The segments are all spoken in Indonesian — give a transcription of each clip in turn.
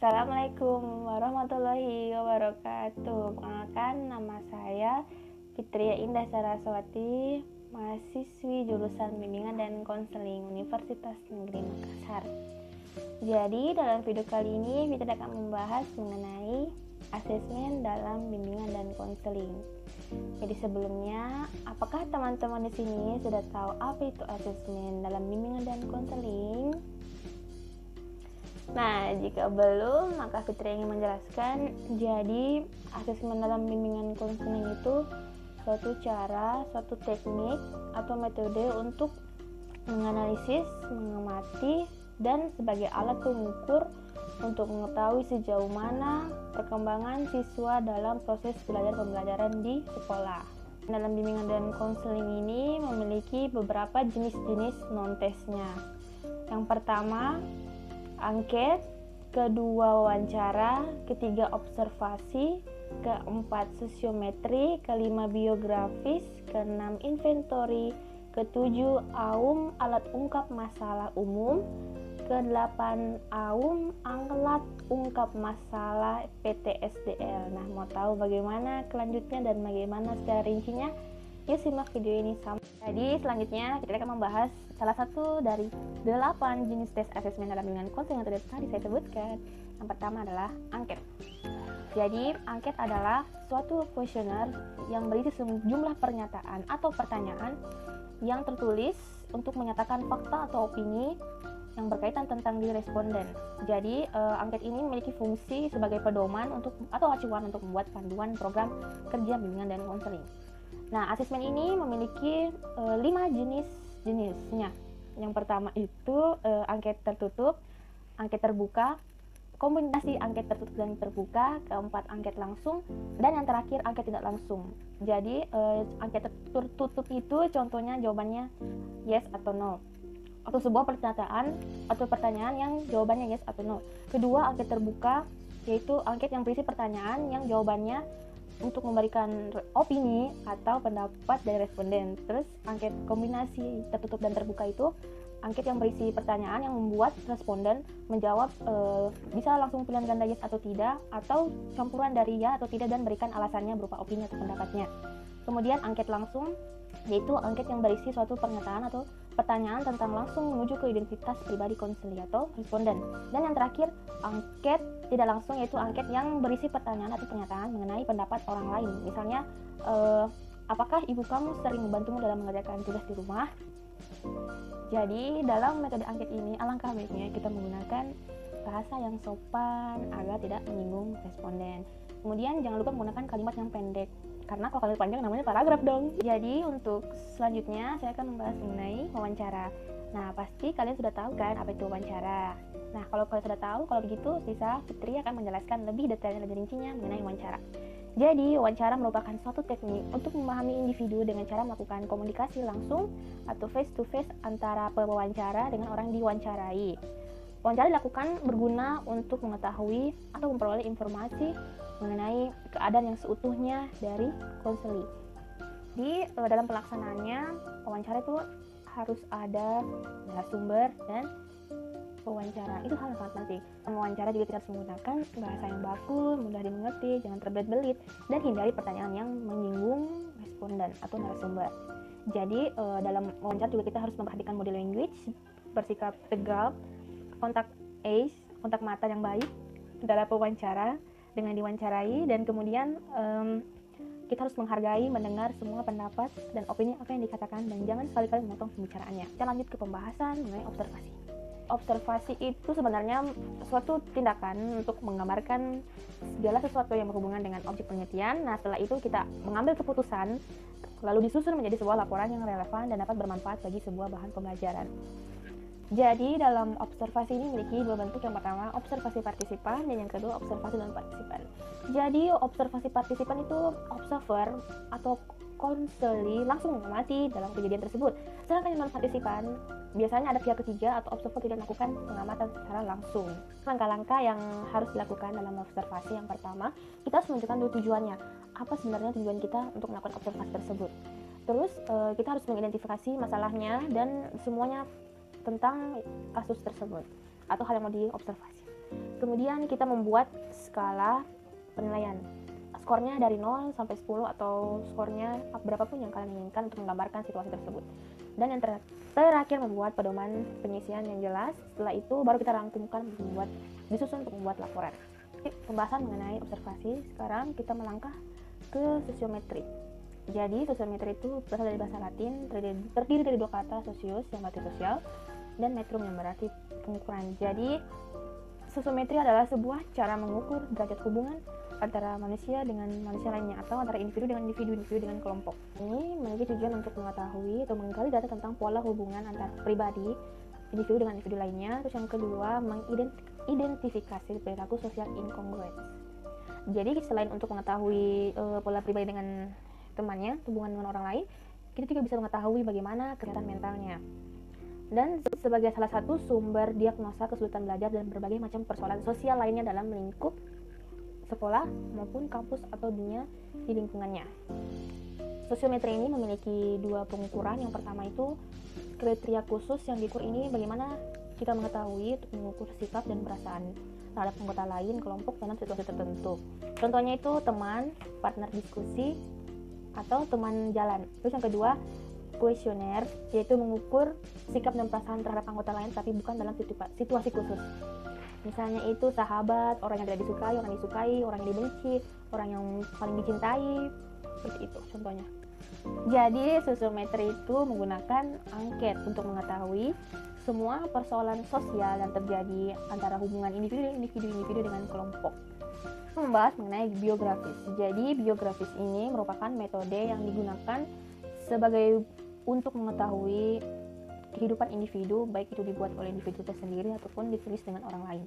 Assalamualaikum warahmatullahi wabarakatuh. Perkenalkan, nama saya Fitria Indah Saraswati, mahasiswi jurusan Bimbingan dan Konseling Universitas Negeri Makassar. Jadi dalam video kali ini kita akan membahas mengenai asesmen dalam bimbingan dan konseling. Jadi sebelumnya, apakah teman-teman di sini sudah tahu apa itu asesmen dalam bimbingan dan konseling? Nah, jika belum, maka Fitri ingin menjelaskan. Jadi, asesmen dalam bimbingan konseling itu suatu cara, suatu teknik atau metode untuk menganalisis, mengamati, dan sebagai alat pengukur untuk mengetahui sejauh mana perkembangan siswa dalam proses belajar pembelajaran di sekolah. Dalam bimbingan dan konseling ini memiliki beberapa jenis-jenis non-tesnya. Yang pertama, angket, kedua wawancara, ketiga observasi, keempat sosiometri, kelima biografis, keenam inventory, ketujuh aum alat ungkap masalah umum, kedelapan aum alat ungkap masalah PTSDL. Nah, mau tahu bagaimana kelanjutnya dan bagaimana secara rincinya? Yuk simak video ini sampai. Jadi selanjutnya kita akan membahas salah satu dari 8 jenis tes asesmen dalam bimbingan konseling yang tadi saya sebutkan. Yang pertama adalah angket. Jadi angket adalah suatu kuesioner yang berisi sejumlah pernyataan atau pertanyaan yang tertulis untuk menyatakan fakta atau opini yang berkaitan tentang diri responden. Jadi angket ini memiliki fungsi sebagai pedoman atau acuan untuk membuat panduan program kerja bimbingan dan konseling. Nah, asesmen ini memiliki 5 jenisnya. Yang pertama itu angket tertutup, angket terbuka, kombinasi angket tertutup dan terbuka, keempat angket langsung, dan yang terakhir angket tidak langsung. Jadi angket tertutup itu contohnya jawabannya yes atau no, atau sebuah pernyataan atau pertanyaan yang jawabannya yes atau no. Kedua, angket terbuka yaitu angket yang berisi pertanyaan yang jawabannya untuk memberikan opini atau pendapat dari responden. Terus angket kombinasi tertutup dan terbuka itu angket yang berisi pertanyaan yang membuat responden menjawab bisa langsung pilihan ganda yes atau tidak, atau campuran dari ya atau tidak dan berikan alasannya berupa opini atau pendapatnya. Kemudian angket langsung yaitu angket yang berisi suatu pernyataan atau pertanyaan tentang langsung menuju ke identitas pribadi konseli atau responden. Dan yang terakhir, angket tidak langsung yaitu angket yang berisi pertanyaan atau pernyataan mengenai pendapat orang lain. Misalnya, apakah ibu kamu sering membantumu dalam mengerjakan tugas di rumah? Jadi dalam metode angket ini alangkah baiknya kita menggunakan bahasa yang sopan agar tidak menyinggung responden. Kemudian jangan lupa menggunakan kalimat yang pendek, karena kalau kalimat panjang namanya paragraf dong. Jadi untuk selanjutnya saya akan membahas mengenai wawancara. Nah, pasti kalian sudah tahu kan apa itu wawancara. Nah, kalau kalian sudah tahu, kalau begitu Sisa Fitri akan menjelaskan lebih detailnya dan rincinya mengenai wawancara. Jadi, wawancara merupakan suatu teknik untuk memahami individu dengan cara melakukan komunikasi langsung atau face to face antara pewawancara dengan orang diwawancarai. Wawancara dilakukan berguna untuk mengetahui atau memperoleh informasi mengenai keadaan yang seutuhnya dari konseli. Di dalam pelaksanaannya, wawancara itu harus ada narasumber dan pewawancara. Itu hal yang sangat penting. Wawancara juga kita harus menggunakan bahasa yang baku, mudah dimengerti, jangan terbelit-belit, dan hindari pertanyaan yang menyinggung responden atau narasumber. Jadi dalam wawancara juga kita harus memperhatikan body language, bersikap tegap, kontak eyes, kontak mata yang baik dalam pewawancara dengan diwawancarai, dan kemudian kita harus menghargai, mendengar semua pendapat dan opini apa yang dikatakan, dan jangan sekali-kali memotong pembicaraannya. Kita lanjut ke pembahasan mengenai observasi. Observasi itu sebenarnya suatu tindakan untuk menggambarkan segala sesuatu yang berhubungan dengan objek penelitian. Nah, setelah itu kita mengambil keputusan, lalu disusun menjadi sebuah laporan yang relevan dan dapat bermanfaat bagi sebuah bahan pembelajaran. Jadi dalam observasi ini memiliki dua bentuk. Yang pertama observasi partisipan dan yang kedua observasi non partisipan. Jadi observasi partisipan itu observer atau konseli langsung mengamati dalam kejadian tersebut. Sedangkan yang non partisipan biasanya ada pihak ketiga atau observer tidak melakukan pengamatan secara langsung. Langkah-langkah yang harus dilakukan dalam observasi, yang pertama kita harus menentukan dulu tujuannya. Apa sebenarnya tujuan kita untuk melakukan observasi tersebut. Terus kita harus mengidentifikasi masalahnya dan semuanya tentang kasus tersebut atau hal yang mau diobservasi. Kemudian kita membuat skala penilaian. Skornya dari 0 sampai 10 atau skornya berapapun yang kalian inginkan untuk menggambarkan situasi tersebut. Dan yang terakhir membuat pedoman pengisian yang jelas. Setelah itu baru kita rangkumkan disusun untuk membuat laporan. Pembahasan mengenai observasi. Sekarang kita melangkah ke sosiometri. Jadi sosiometri itu berasal dari bahasa Latin, terdiri dari dua kata, sosius yang berarti sosial dan metrum yang berarti pengukuran. Jadi sosiometri adalah sebuah cara mengukur derajat hubungan antara manusia dengan manusia lainnya atau antara individu dengan individu dengan kelompok. Ini memiliki tujuan untuk mengetahui atau menggali data tentang pola hubungan antar pribadi, individu dengan individu lainnya. Terus yang kedua, mengidentifikasi perilaku sosial incongruent. Jadi selain untuk mengetahui pola pribadi dengan temannya, hubungan dengan orang lain, kita juga bisa mengetahui bagaimana kesehatan mentalnya. Dan sebagai salah satu sumber diagnosa kesulitan belajar dan berbagai macam persoalan sosial lainnya dalam lingkup sekolah maupun kampus atau dunia di lingkungannya. Sosiometri ini memiliki dua pengukuran. Yang pertama itu kriteria khusus yang diukur ini bagaimana kita mengetahui untuk mengukur sikap dan perasaan terhadap anggota lain kelompok dalam situasi tertentu. Contohnya itu teman, partner diskusi, atau teman jalan. Terus yang kedua, kuesioner, yaitu mengukur sikap dan perasaan terhadap anggota lain tapi bukan dalam situasi khusus. Misalnya itu sahabat, orang yang tidak disukai, orang yang dibenci, orang yang paling dicintai, seperti itu contohnya. Jadi sosiometri itu menggunakan angket untuk mengetahui semua persoalan sosial yang terjadi antara hubungan individu dengan kelompok. Membahas mengenai biografis. Jadi biografis ini merupakan metode yang digunakan sebagai untuk mengetahui kehidupan individu, baik itu dibuat oleh individu tersendiri ataupun ditulis dengan orang lain,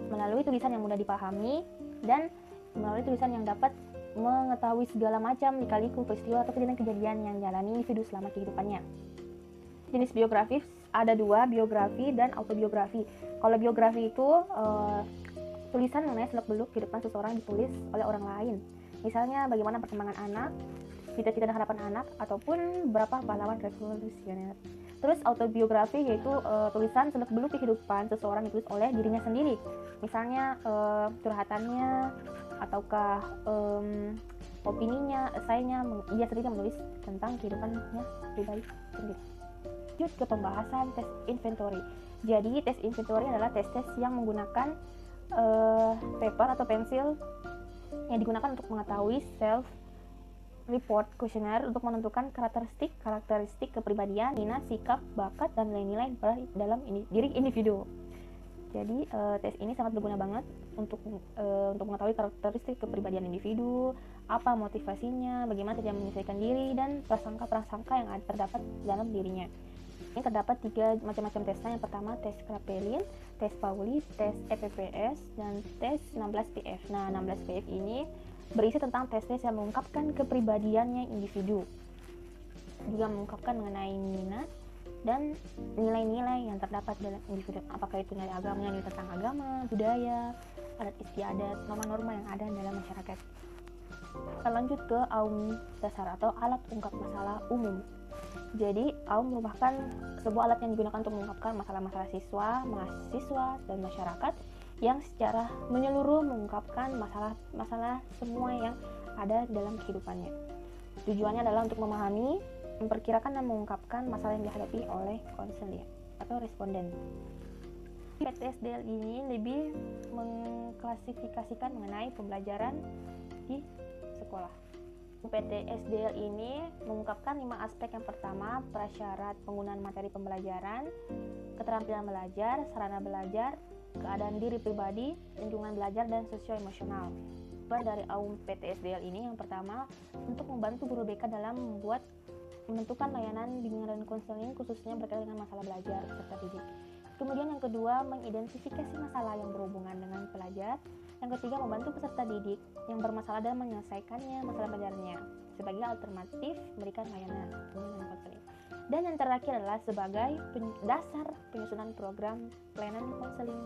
melalui tulisan yang mudah dipahami dan melalui tulisan yang dapat mengetahui segala macam lika-liku peristiwa atau kejadian-kejadian yang dialami individu selama kehidupannya. Jenis biografis ada dua, biografi dan autobiografi. Kalau biografi itu tulisan mengenai seluk-beluk kehidupan seseorang ditulis oleh orang lain. Misalnya bagaimana perkembangan anak, cita-cita dan harapan anak, ataupun berapa pahlawan revolusioner. Terus autobiografi yaitu tulisan seluk-beluk kehidupan seseorang ditulis oleh dirinya sendiri. Misalnya curhatannya ataukah opininya, esainya, dia sendiri menulis tentang kehidupannya pribadi sendiri. Lanjut ke pembahasan tes inventory. Jadi tes inventory adalah tes-tes yang menggunakan paper atau pensil yang digunakan untuk mengetahui self report questionnaire untuk menentukan karakteristik kepribadian, minat, sikap, bakat, dan nilai-nilai dalam diri individu. Jadi tes ini sangat berguna banget untuk mengetahui karakteristik kepribadian individu, apa motivasinya, bagaimana dia menyesuaikan diri, dan prasangka-prasangka yang terdapat dalam dirinya. Ini terdapat 3 macam-macam tesnya. Yang pertama tes Kraepelin, tes Pauli, tes EPPS, dan tes 16PF. Nah 16PF ini berisi tentang tes-tes yang mengungkapkan kepribadiannya individu, juga mengungkapkan mengenai minat dan nilai-nilai yang terdapat dalam individu, apakah itu nilai agama, nilai tentang agama, budaya, adat istiadat, norma-norma yang ada dalam masyarakat. Kita lanjut ke AUM dasar atau alat ungkap masalah umum. Jadi AUM merupakan sebuah alat yang digunakan untuk mengungkapkan masalah-masalah siswa, mahasiswa, dan masyarakat yang secara menyeluruh mengungkapkan masalah semua yang ada dalam kehidupannya. Tujuannya adalah untuk memahami, memperkirakan, dan mengungkapkan masalah yang dihadapi oleh konselor atau responden. PTSDL ini lebih mengklasifikasikan mengenai pembelajaran di sekolah. PTSDL ini mengungkapkan 5 aspek. Yang pertama, prasyarat penggunaan materi pembelajaran, keterampilan belajar, sarana belajar, keadaan diri pribadi, lingkungan belajar, dan sosio-emosional. Dari AUM PTSDL ini, yang pertama, untuk membantu guru BK dalam menentukan layanan bimbingan dan konseling khususnya berkaitan dengan masalah belajar peserta didik. Kemudian yang kedua, mengidentifikasi masalah yang berhubungan dengan pelajar. Yang ketiga, membantu peserta didik yang bermasalah dan menyelesaikannya masalah belajarnya sebagai alternatif memberikan layanan bimbingan konseling. Dan yang terakhir adalah sebagai dasar penyusunan program pelayanan konseling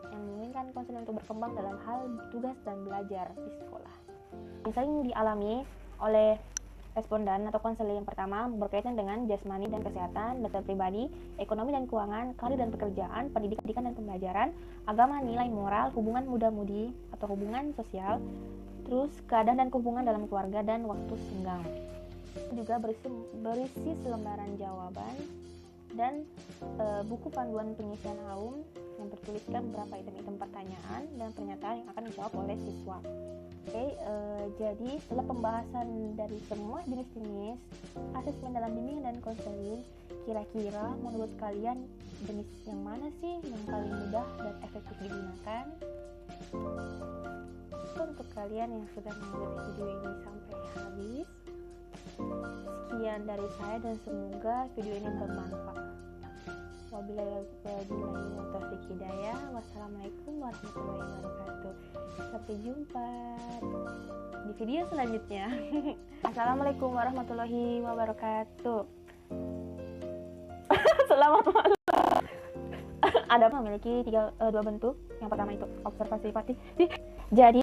yang memungkinkan konselor untuk berkembang dalam hal tugas dan belajar di sekolah. Yang sering dialami oleh responden atau konselor yang pertama berkaitan dengan jasmani dan kesehatan, data pribadi, ekonomi dan keuangan, karir dan pekerjaan, pendidikan dan pembelajaran, agama, nilai moral, hubungan muda-mudi atau hubungan sosial, terus keadaan dan hubungan dalam keluarga dan waktu senggang. Juga berisi selembaran jawaban dan buku panduan pengisian AUM yang bertuliskan beberapa item-item pertanyaan dan pernyataan yang akan dijawab oleh siswa. Jadi setelah pembahasan dari semua jenis-jenis asesmen dalam bimbingan dan konseling, kira-kira menurut kalian jenis yang mana sih yang paling mudah dan efektif digunakan? Untuk kalian yang sudah mengikuti video ini sampai habis, sekian dari saya dan semoga video ini bermanfaat. Wabillahi taufiq hidayah. Wassalamualaikum warahmatullahi wabarakatuh. Sampai jumpa di video selanjutnya. Assalamualaikum warahmatullahi wabarakatuh. Selamat malam. Ada memiliki dua bentuk. Yang pertama itu observasi pasif. Jadi